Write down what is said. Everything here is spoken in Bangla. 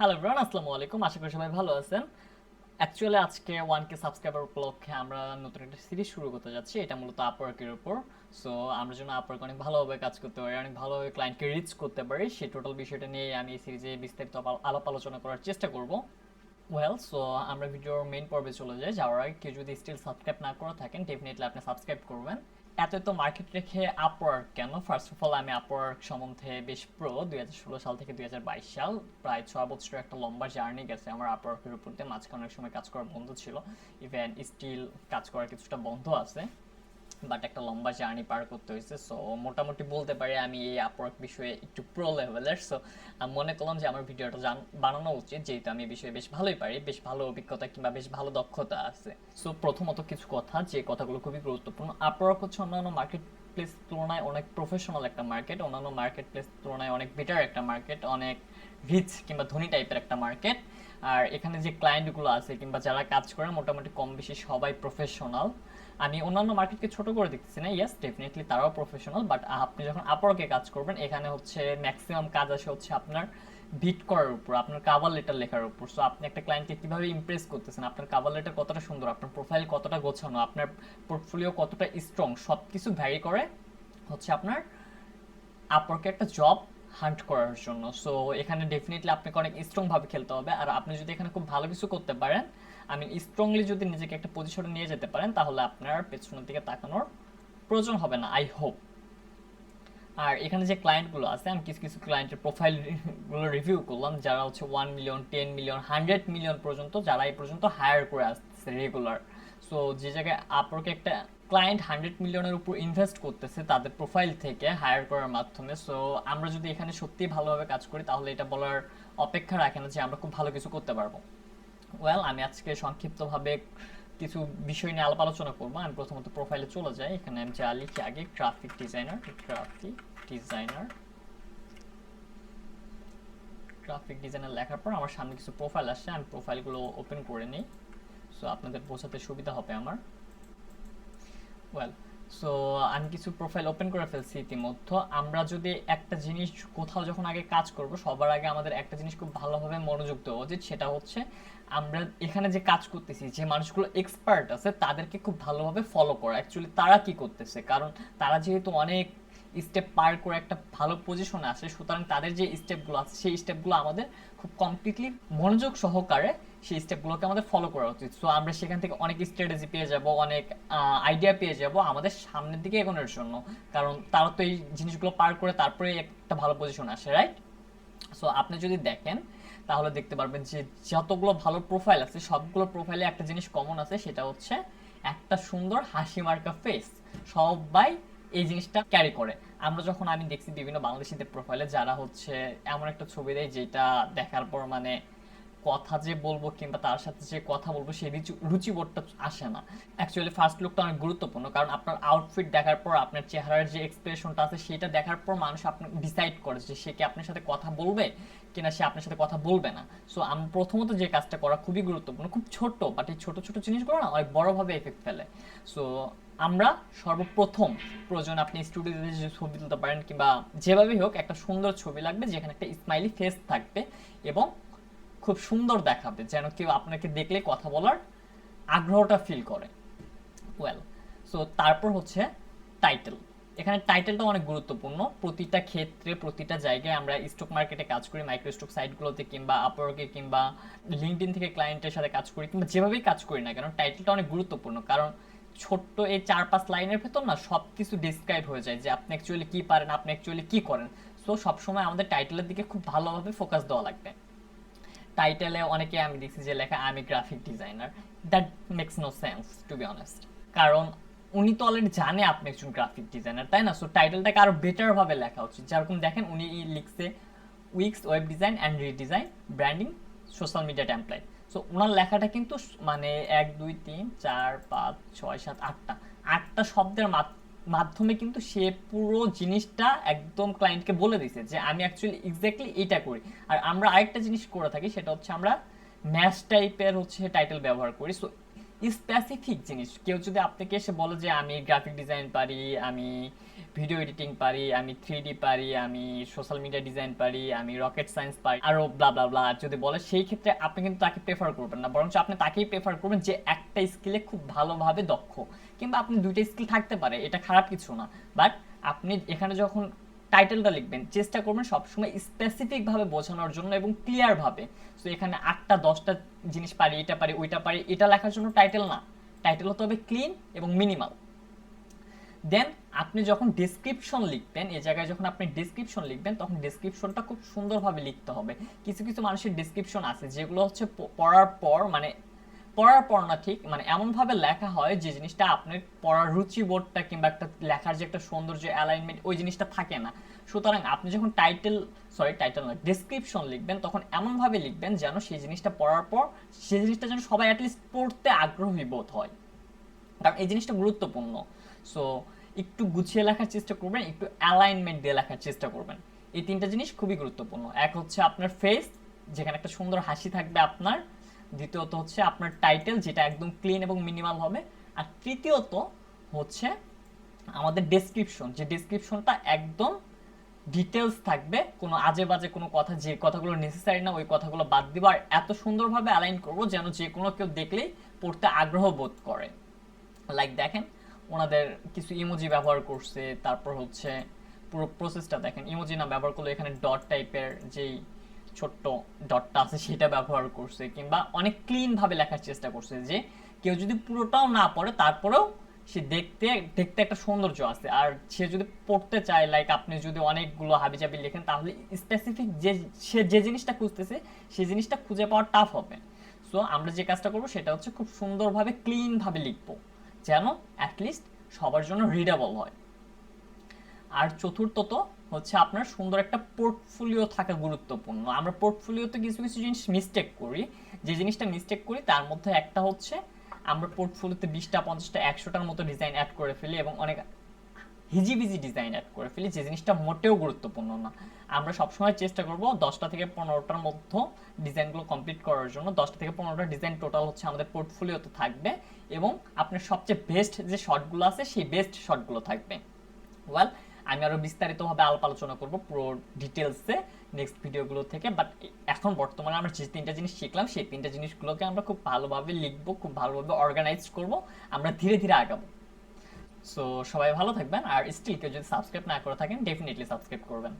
হ্যালো এভরিওয়ান, আসসালামু আলাইকুম। আশা করি সবাই ভালো আছেন। অ্যাকচুয়ালি আজকে 1K সাবস্ক্রাইবার উপলক্ষে আমরা নতুন একটা সিরিজ শুরু করতে যাচ্ছি। এটা মূলত আপওয়ার্কের উপর। সো আমরা যেন আপওয়ার্ক অনেক ভালোভাবে কাজ করতে পারি, অনেক ভালোভাবে ক্লায়েন্টকে রিচ করতে পারি, সেই টোটাল বিষয়টা নিয়ে আমি এই সিরিজে বিস্তারিত আলাপ আলোচনা করার চেষ্টা করব। সো আমরা ভিডিওর মেইন পর্বে চলে যাই। যাওয়ার আগে কেউ যদি স্টিল সাবস্ক্রাইব না করে থাকেন, ডেফিনেটলি আপনি সাবস্ক্রাইব করবেন। এত মার্কেট রেখে আপওয়ার্ক কেন? ফার্স্ট অফ অল, আমি আপওয়ার্ক সম্বন্ধে বেশ 2016 সাল থেকে 2022 সাল, প্রায় 6 বছরের একটা লম্বা জার্নি গেছে আমার আপওয়ার্কের উপর দিয়ে। মাঝখানে অনেক সময় কাজ করা বন্ধ ছিল, ইভেন স্টিল কাজ করার কিছুটা বন্ধ আছে, বাট একটা লম্বা জার্নি পার করতে হয়েছে। সো মোটামুটি বলতে পারি আমি এই আপওয়ার্ক বিষয়ে একটু প্রো লেভেলের। সো আমি মনে করলাম যে আমার ভিডিওটা বানানো উচিত, যেহেতু আমি এই বিষয়ে বেশ ভালোই পারি, বেশ ভালো অভিজ্ঞতা কিংবা বেশ ভালো দক্ষতা আছে। সো প্রথমত কিছু কথা, যে কথাগুলো খুবই গুরুত্বপূর্ণ। আপওয়ার্ক হচ্ছে অন্যান্য মার্কেট প্লেস তুলনায় অনেক প্রফেশনাল একটা মার্কেট, অন্যান্য মার্কেট প্লেস তুলনায় অনেক বেটার একটা মার্কেট, অনেক রিচ কিংবা ধনী টাইপের একটা মার্কেট। আর এখানে যে ক্লায়েন্টগুলো আছে কিংবা যারা কাজ করে, মোটামুটি কম বেশি সবাই প্রফেশনাল। আমি অন্যান্য মার্কেটকে ছোট করে দেখতেছি না, ইয়েস ডেফিনেটলি তারাও প্রফেশনাল, বাট আপনি যখন আপওয়ার্কে কাজ করবেন, এখানে হচ্ছে ম্যাক্সিমাম কাজ আসে হচ্ছে আপনার বিট করার উপর, আপনার কাভার লেটার লেখার উপর। সো আপনি একটা ক্লায়েন্টকে কিভাবে ইমপ্রেস করতেছেন, আপনার কাভার লেটার কতটা সুন্দর, আপনার প্রোফাইল কতটা গোছানো, আপনার পোর্টফোলিও কতটা স্ট্রং, সব কিছু ভ্যারি করে হচ্ছে আপনার আপওয়ার্কে একটা জব হান্ট করার জন্য। সো এখানে ডেফিনেটলি আপনাকে অনেক স্ট্রংভাবে খেলতে হবে। আর আপনি যদি এখানে খুব ভালো কিছু করতে পারেন, আমি স্ট্রংলি যদি নিজেকে একটা পজিশনে নিয়ে যেতে পারেন, তাহলে আপনার পেছনের দিকে তাকানোর প্রয়োজন হবে না, আই হোপ। আর এখানে যে ক্লায়েন্টগুলো আছে, আমি কিছু কিছু ক্লায়েন্টের প্রোফাইলগুলো রিভিউ করলাম, যারা হচ্ছে 1 মিলিয়ন, 10 মিলিয়ন, 100 মিলিয়ন পর্যন্ত, যারা এই পর্যন্ত হায়ার করে আসছে রেগুলার। সো যে জায়গায় আপওয়ার্কে একটা ক্লায়েন্ট 100 মিলিয়নের উপর ইনভেস্ট করতেছে তাদের প্রোফাইল থেকে হায়ার করার মাধ্যমে। সো আমরা যদি এখানে সত্যিই ভালোভাবে কাজ করি, তাহলে এটা বলার অপেক্ষা রাখে না যে আমরা খুব ভালো কিছু করতে পারবো। আমি আজকে সংক্ষিপ্তভাবে কিছু বিষয় নিয়ে আলাপ আলোচনা করবো। আমি প্রথমত প্রোফাইলে চলে যাই। এখানে আমি যা লিখি আগে, গ্রাফিক ডিজাইনার, গ্রাফিক ডিজাইনার লেখার পর আমার সামনে কিছু প্রোফাইল আসছে, আমি প্রোফাইলগুলো ওপেন করে নিই। সো আপনাদের বোঝাতে সুবিধা হবে আমার। ওয়েল সো আমি কিছু প্রোফাইল ওপেন করে ফেলছি ইতিমধ্যে। আমরা যদি একটা জিনিস কোথাও যখন আগে কাজ করব, সবার আগে আমাদের একটা জিনিস খুব ভালোভাবে মনোযোগ দেওয়া উচিত, সেটা হচ্ছে আমরা এখানে যে কাজ করতেছি, যে মানুষগুলো এক্সপার্ট আছে তাদেরকে খুব ভালোভাবে ফলো করা, অ্যাকচুয়ালি তারা কি করতেছে। কারণ তারা যেহেতু অনেক স্টেপ পার করে একটা ভালো পজিশনে আসে, সুতরাং তাদের যে স্টেপগুলো আছে সেই স্টেপগুলো আমাদের খুব কমপ্লিটলি মনোযোগ সহকারে সেই স্টেপগুলোকে আমাদের ফলো করা উচিত। সো আমরা সেখান থেকে অনেক স্ট্র্যাটেজি পেয়ে যাব, অনেক আইডিয়া পেয়ে যাব আমাদের সামনের দিকে এগোনোর জন্য। কারণ তারা তো এই জিনিসগুলো পার করে তারপরে একটা ভালো পজিশন আসে, রাইট? সো আপনি যদি দেখেন, তাহলে দেখতে পারবেন যে যতগুলো ভালো প্রোফাইল আছে, সবগুলো প্রোফাইলে একটা জিনিস কমন আছে, সেটা হচ্ছে একটা সুন্দর হাসি মার্কা ফেস। সবাই এই জিনিসটা ক্যারি করে। আমি দেখছি বিভিন্ন বাংলাদেশিদের প্রোফাইলে, যারা হচ্ছে এমন একটা ছবি দেয় যেটা দেখার পর মানে কথা যে বলবো কিংবা তার সাথে যে কথা বলবো সেই রুচিবোধটা আসে না। অ্যাকচুয়ালি ফার্স্ট লুকটা অনেক গুরুত্বপূর্ণ, কারণ আপনার আউটফিট দেখার পর, আপনার চেহারার যে এক্সপ্রেশনটা আছে সেটা দেখার পর মানুষ আপনার ডিসাইড করে যে সে কি আপনার সাথে কথা বলবে কিনা সে আপনার সাথে কথা বলবে না। সো আমি প্রথমত যে কাজটা করা খুবই গুরুত্বপূর্ণ, খুব ছোট, বাট এই ছোট ছোট জিনিসগুলো না অনেক বড়ভাবে এফেক্ট ফেলে। সো আমরা সর্বপ্রথম প্রয়োজন, আপনি স্টুডিওতে যে ছবি তুলতে পারেন কিংবা যেভাবেই হোক, একটা সুন্দর ছবি লাগবে যেখানে একটা স্মাইলি ফেস থাকবে এবং খুব সুন্দর দেখাবে, যেন কেউ আপনাকে দেখলে কথা বলার আগ্রহটা ফিল করে। ওয়েল সো তারপর হচ্ছে টাইটেল। এখানে টাইটেলটা অনেক গুরুত্বপূর্ণ। প্রতিটা ক্ষেত্রে, প্রতিটা জায়গায় আমরা স্টক মার্কেটে কাজ করি, মাইক্রো স্টক সাইটগুলোতে কিংবা আপওয়ার্কে কিংবা লিঙ্কডইন থেকে ক্লায়েন্টের সাথে কাজ করি, কিংবা যেভাবেই কাজ করি না কেন, টাইটেলটা অনেক গুরুত্বপূর্ণ। কারণ ছোট্ট এই 4-5 লাইনের ভেতর না সব কিছু ডিসক্রাইব হয়ে যায় যে আপনি অ্যাকচুয়ালি কী পারেন, আপনি অ্যাকচুয়ালি কী করেন। সো সবসময় আমাদের টাইটেলের দিকে খুব ভালোভাবে ফোকাস দেওয়া লাগবে। টাইটেলে অনেকে আমি দেখছি যে লেখা আমি graphic designer, that makes no sense to be honest. কারণ উনি তো অলরেডি জানে আপনি একজন গ্রাফিক ডিজাইনার, তাই না? সো টাইটেলটাকে আরো বেটার ভাবে লেখা উচিত, যেরকম দেখেন উনি লিখছে Wix web design and redesign, branding, social media template. So ওনার লেখাটা কিন্তু মানে 1 2 3 4 5 6 7 8টা 8টা শব্দের মাধ্যমে কিন্তু সে পুরো জিনিসটা একদম ক্লায়েন্টকে বলে দিছে যে আমি অ্যাকচুয়ালি এক্স্যাক্টলি এইটা করি। আর আমরা আরেকটা জিনিস করে থাকি, সেটা হচ্ছে আমরা ম্যাচ টাইপের হচ্ছে টাইটেল ব্যবহার করি। সো স্পেসিফিক জিনিস, কেউ যদি আপনাকে এসে বলে যে আমি গ্রাফিক ডিজাইন পারি, আমি ভিডিও এডিটিং পারি, আমি 3D পারি, আমি সোশ্যাল মিডিয়া ডিজাইন পারি, আমি রকেট সায়েন্স পারি, আরও ব্লা ব্লা ব্লা যদি বলে, সেই ক্ষেত্রে আপনি কিন্তু তাকে প্রেফার করবেন না, বরঞ্চ আপনি তাকেই প্রেফার করবেন যে একটা স্কিলে খুব ভালোভাবে দক্ষ। কিংবা আপনি দুইটা স্কিল থাকতে পারে, এটা খারাপ কিছু না, বাট আপনি এখানে যখন টাইটেলটা লিখবেন চেষ্টা করবেন সবসময় স্পেসিফিকভাবে বোঝানোর জন্য এবং ক্লিয়ারভাবে। সো এখানে 8টা 10টা জিনিস পারি, এটা পারি, ওইটা পারি, এটা লেখার জন্য টাইটেল না, টাইটেল হতে হবে ক্লিন এবং মিনিমাল। দেন আপনি যখন ডেসক্রিপশন লিখবেন, এই জায়গায় যখন আপনি ডেসক্রিপশন লিখবেন তখন ডেসক্রিপশনটা খুব সুন্দরভাবে লিখতে হবে। কিছু কিছু মানুষের ডেসক্রিপশন আছে যেগুলো হচ্ছে পড়ার পর না, ঠিক মানে এমনভাবে লেখা হয় যে জিনিসটা আপনার পড়ার রুচিবোধটা কিংবা একটা লেখার যে একটা সৌন্দর্য অ্যালাইনমেন্ট ওই জিনিসটা থাকে না। সুতরাং আপনি যখন টাইটেল নয় ডেসক্রিপশন লিখবেন তখন এমনভাবে লিখবেন যেন সেই জিনিসটা পড়ার পর সেই জিনিসটা যেন সবাই অ্যাটলিস্ট পড়তে আগ্রহী বোধ হয়, কারণ এই জিনিসটা গুরুত্বপূর্ণ। সো একটু গুছিয়ে লেখার চেষ্টা করবেন, একটু অ্যালাইনমেন্ট দিয়ে লেখার চেষ্টা করবেন। এই তিনটা জিনিস খুবই গুরুত্বপূর্ণ। এক হচ্ছে আপনার ফেস, যেখানে একটা সুন্দর হাসি থাকবে আপনার। দ্বিতীয়ত হচ্ছে আপনার টাইটেল, যেটা একদম ক্লিন এবং মিনিমাল হবে। আর তৃতীয়ত হচ্ছে আমাদের ডেসক্রিপশন, যে ডেসক্রিপশনটা একদম ডিটেলস থাকবে, কোনো আজে বাজে কোনো কথা, যে কথাগুলো নেসেসারি না ওই কথাগুলো বাদ দিব, আর এত সুন্দরভাবে অ্যালাইন করবো যেন যে কোনো কেউ দেখলেই পড়তে আগ্রহ বোধ করে। লাইক দেখেন ওনাদের কিছু ইমোজি ব্যবহার করছে, তারপর হচ্ছে পুরো প্রসেসটা দেখেন, ইমোজি না ব্যবহার করলে এখানে ডট টাইপের যেই ছোট্ট ডটটা আছে সেটা ব্যবহার করছে, কিংবা অনেক ক্লিন ভাবে লেখার চেষ্টা করছে যে কেউ যদি পুরোটাও না পড়ে তারপরেও সে দেখতে একটা সৌন্দর্য আছে। আর সে যদি পড়তে চায়, লাইক আপনি যদি অনেকগুলো হাবিজাবি লেখেন তাহলে স্পেসিফিক সে যে জিনিসটা খুঁজতেছে সেই জিনিসটা খুঁজে পাওয়া টাফ হবে। সো আমরা যে কাজটা করবো সেটা হচ্ছে খুব সুন্দরভাবে ক্লিন ভাবে লিখবো যেন অ্যাটলিস্ট সবার জন্য রিডেবল হয়। আর চতুর্থত হচ্ছে আপনার সুন্দর একটা পোর্টফোলিও থাকা গুরুত্বপূর্ণ। আমরা পোর্টফোলিওতে কিছু কিছু জিনিস মিস্টেক করি, যে জিনিসটা মিস্টেক করি তার মধ্যে একটা হচ্ছে আমরা পোর্টফোলিওতে 20টা 50টা 100টার মতো ডিজাইন অ্যাড করে ফেলি এবং অনেক হিজিবিজি ডিজাইন অ্যাড করে ফেলি, যে জিনিসটা মোটেও গুরুত্বপূর্ণ না। আমরা সবসময় চেষ্টা করব 10টা থেকে 15টার মধ্যে ডিজাইনগুলো কমপ্লিট করার জন্য। 10টা থেকে 15টা ডিজাইন টোটাল হচ্ছে আমাদের পোর্টফোলিওতে থাকবে এবং আপনার সবচেয়ে বেস্ট যে শটগুলো আছে সেই বেস্ট শটগুলো থাকবে। ওয়েল, আমি আরও বিস্তারিতভাবে আলোচনা করব পুরো ডিটেলসে নেক্সট ভিডিওগুলো থেকে, বাট এখন বর্তমানে আমরা যে 3টা জিনিস শিখলাম সেই 3টা জিনিসগুলোকে আমরা খুব ভালোভাবে লিখবো, খুব ভালোভাবে অর্গানাইজ করব, আমরা ধীরে ধীরে আগাবো। সো সবাই ভালো থাকবেন, আর স্টিল কেউ যদি সাবস্ক্রাইব না করে থাকেন ডেফিনেটলি সাবস্ক্রাইব করবেন।